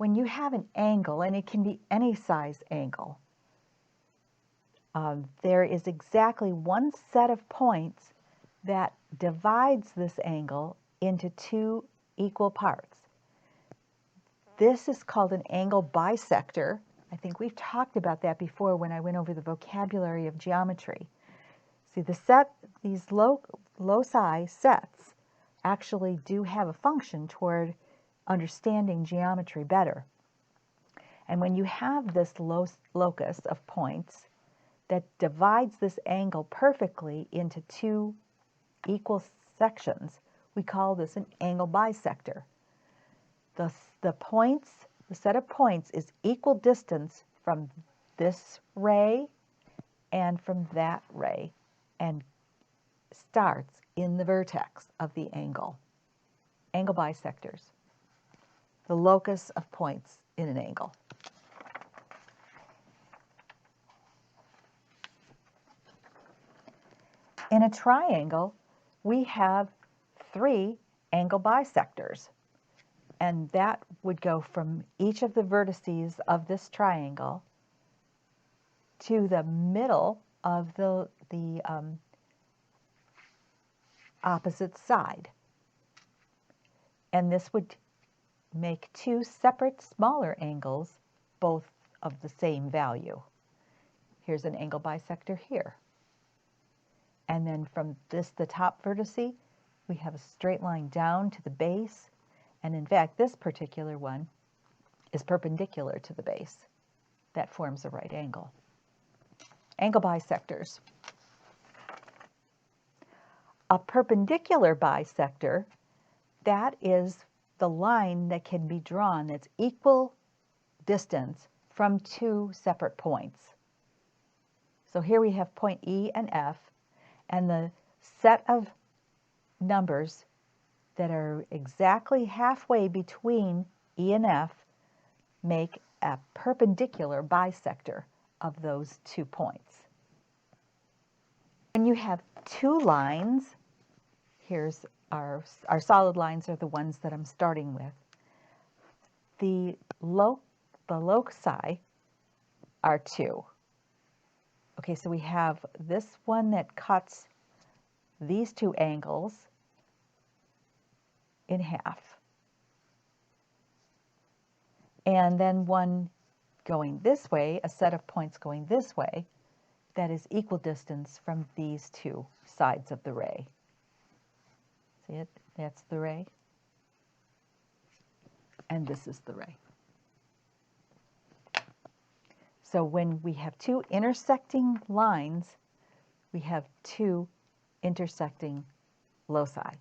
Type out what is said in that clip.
when you have an angle, and it can be any size angle, there is exactly one set of points that divides this angle into two equal parts. This is called an angle bisector. I think we've talked about that before when I went over the vocabulary of geometry. See, these loci sets actually do have a function toward understanding geometry better. And when you have this locus of points that divides this angle perfectly into two equal sections, we call this an angle bisector. The set of points is equal distance from this ray and from that ray, and starts in the vertex of the angle. Angle bisectors, the locus of points in an angle. In a triangle, we have 3 angle bisectors, and that would go from each of the vertices of this triangle to the middle of the opposite side. And this would make 2 separate smaller angles, both of the same value. Here's an angle bisector here. And then from the top vertice, we have a straight line down to the base. And in fact, this particular one is perpendicular to the base. That forms a right angle. Angle bisectors. A perpendicular bisector, that is the line that can be drawn that's equal distance from 2 separate points. So here we have point E and F, and the set of numbers that are exactly halfway between E and F make a perpendicular bisector of those 2 points. When you have 2 lines, here's our solid lines are the ones that I'm starting with. The loci are 2. Okay, so we have this one that cuts these 2 angles in half. And then one going this way, a set of points going this way, that is equal distance from these 2 sides of the ray. See it? That's the ray. And this is the ray. So when we have 2 intersecting lines, we have 2 intersecting loci.